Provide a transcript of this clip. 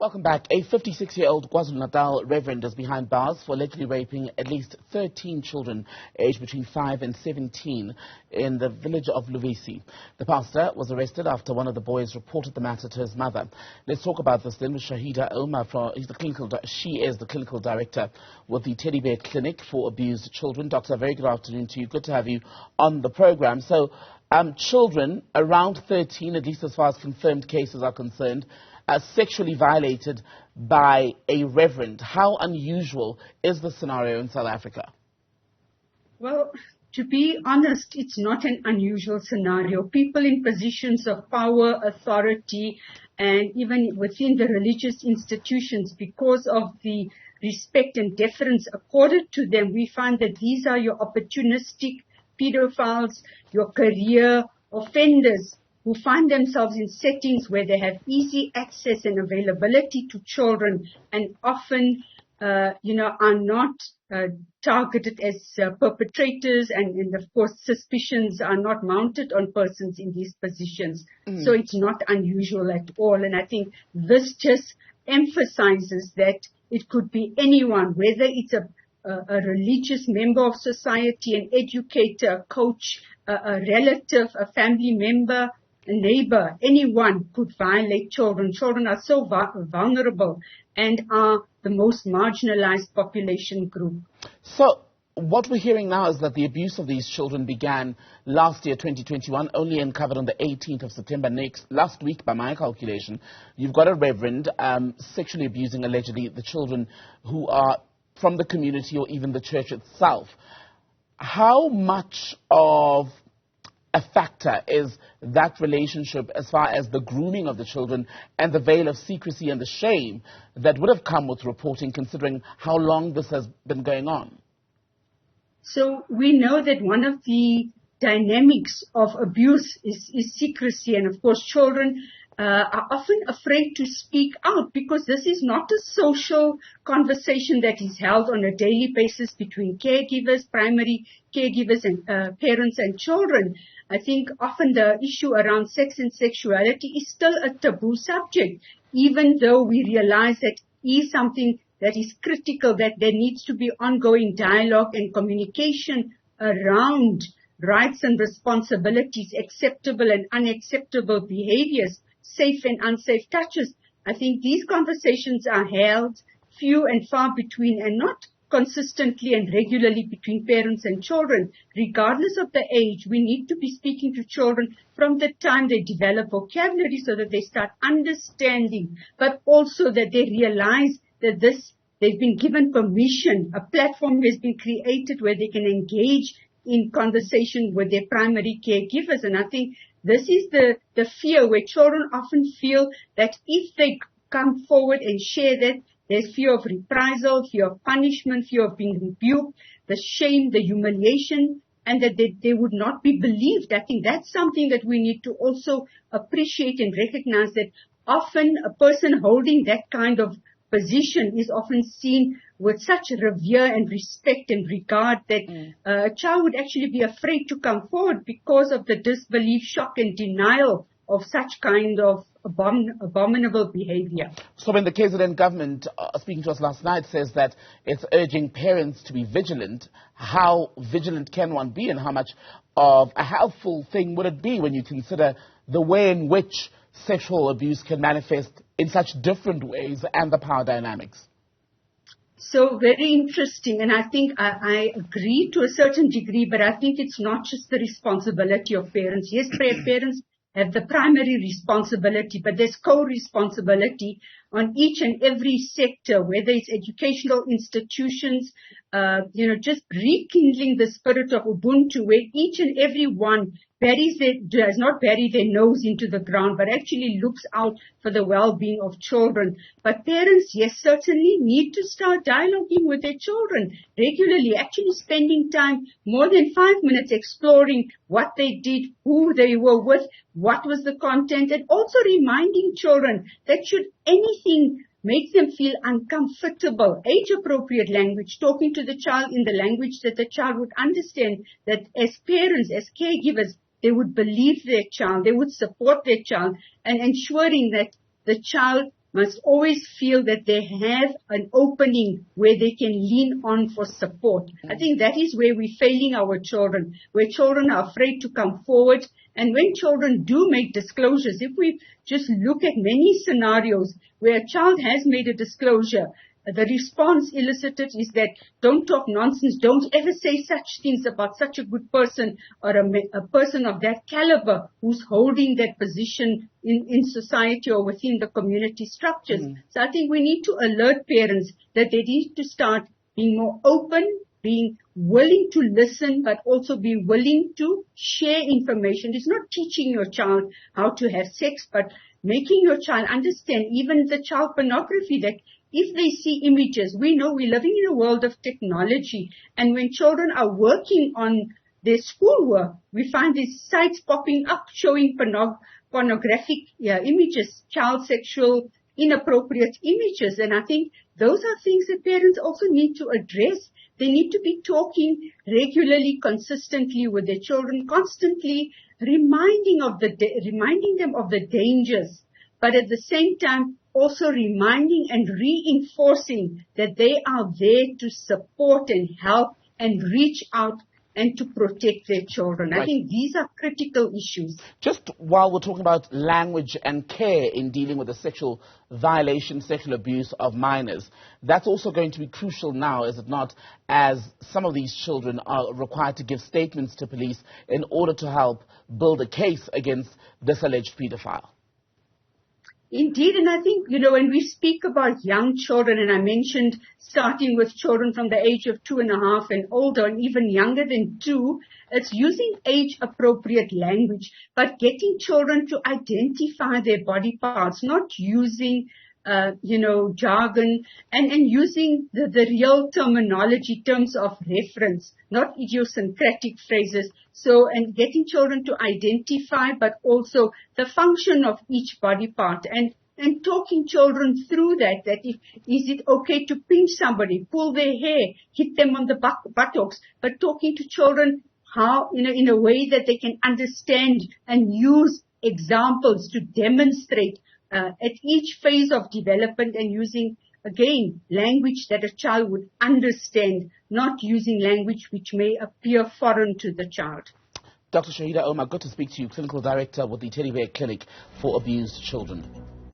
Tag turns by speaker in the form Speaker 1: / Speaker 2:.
Speaker 1: Welcome back. A 56-year-old KwaZulu-Natal reverend is behind bars for allegedly raping at least 13 children aged between 5 and 17 in the village of Luvisi. The pastor was arrested after one of the boys reported the matter to his mother. Let's talk about this then with Shaheda. Omar, she is the clinical director with the Teddy Bear Clinic for Abused Children. Doctor, very good afternoon to you. Good to have you on the program. So, children around 13, at least as far as confirmed cases are concerned, sexually violated by a reverend. How unusual is the scenario in South Africa?
Speaker 2: Well, to be honest, it's not an unusual scenario. People in positions of power, authority, and even within the religious institutions, because of the respect and deference accorded to them, we find that these are your opportunistic pedophiles, your career offenders, who find themselves in settings where they have easy access and availability to children and often, are not targeted as perpetrators and of course suspicions are not mounted on persons in these positions. So it's not unusual at all. And I think this just emphasizes that it could be anyone, whether it's a religious member of society, an educator, a coach, a relative, a family member, a neighbor, anyone could violate children. Children are so vulnerable and are the most marginalized population group.
Speaker 1: So what we're hearing now is that the abuse of these children began last year, 2021, only uncovered on the 18th of September. Last week, by my calculation, you've got a reverend sexually abusing, allegedly, the children who are from the community or even the church itself. How much of a factor is that relationship as far as the grooming of the children and the veil of secrecy and the shame that would have come with reporting, considering how long this has been going on?
Speaker 2: So we know that one of the dynamics of abuse is secrecy, and of course children are often afraid to speak out because this is not a social conversation that is held on a daily basis between caregivers, primary caregivers and parents and children. I think often the issue around sex and sexuality is still a taboo subject, even though we realize that is something that is critical, that there needs to be ongoing dialogue and communication around rights and responsibilities, acceptable and unacceptable behaviors, safe and unsafe touches. I think these conversations are held few and far between and not consistently and regularly between parents and children. Regardless of the age, we need to be speaking to children from the time they develop vocabulary so that they start understanding, but also that they realize that they've been given permission, a platform has been created where they can engage in conversation with their primary caregivers. And I think this is the fear where children often feel that if they come forward and share that, there's fear of reprisal, fear of punishment, fear of being rebuked, the shame, the humiliation, and that they would not be believed. I think that's something that we need to also appreciate and recognize, that often a person holding that kind of position is often seen with such revere and respect and regard that a child would actually be afraid to come forward because of the disbelief, shock and denial of such kind of abominable behavior.
Speaker 1: So when the KZN government, speaking to us last night, says that it's urging parents to be vigilant, how vigilant can one be, and how much of a helpful thing would it be when you consider the way in which sexual abuse can manifest in such different ways and the power dynamics?
Speaker 2: So very interesting, and I think I agree to a certain degree, but I think it's not just the responsibility of parents. Yes, parents have the primary responsibility, but there's co-responsibility on each and every sector, whether it's educational institutions, just rekindling the spirit of Ubuntu, where each and every one does not bury their nose into the ground, but actually looks out for the well-being of children. But parents, yes, certainly need to start dialoguing with their children regularly, actually spending time, more than 5 minutes, exploring what they did, who they were with, what was the content, and also reminding children that should anything make them feel uncomfortable, age-appropriate language, talking to the child in the language that the child would understand, that as parents, as caregivers, they would believe their child, they would support their child, and ensuring that the child must always feel that they have an opening where they can lean on for support. I think that is where we're failing our children, where children are afraid to come forward. And when children do make disclosures, if we just look at many scenarios where a child has made a disclosure, the response elicited is that don't talk nonsense, don't ever say such things about such a good person or a person of that caliber who's holding that position in society or within the community structures. So I think we need to alert parents that they need to start being more open, being willing to listen, but also be willing to share information. It's not teaching your child how to have sex, but making your child understand even the child pornography, that if they see images, we know we're living in a world of technology, and when children are working on their schoolwork, we find these sites popping up showing pornographic images, child sexual, inappropriate images. And I think those are things that parents also need to address. They need to be talking regularly, consistently with their children, constantly reminding them of the dangers, but at the same time also reminding and reinforcing that they are there to support and help and reach out and to protect their children. Right. I think these are critical issues.
Speaker 1: Just while we're talking about language and care in dealing with the sexual violation, sexual abuse of minors, that's also going to be crucial now, is it not, as some of these children are required to give statements to police in order to help build a case against this alleged paedophile.
Speaker 2: Indeed, and I think, when we speak about young children, and I mentioned starting with children from the age of 2.5 and older, and even younger than 2, it's using age-appropriate language, but getting children to identify their body parts, not using, jargon, and using the real terminology, terms of reference, not idiosyncratic phrases. So, and getting children to identify, but also the function of each body part, and talking children through that is it okay to pinch somebody, pull their hair, hit them on the buttocks, but talking to children how, in a way that they can understand and use examples to demonstrate at each phase of development, and using, again, language that a child would understand, not using language which may appear foreign to the child.
Speaker 1: Dr. Shaheda Omar, good to speak to you, Clinical Director with the Teddy Bear Clinic for Abused Children.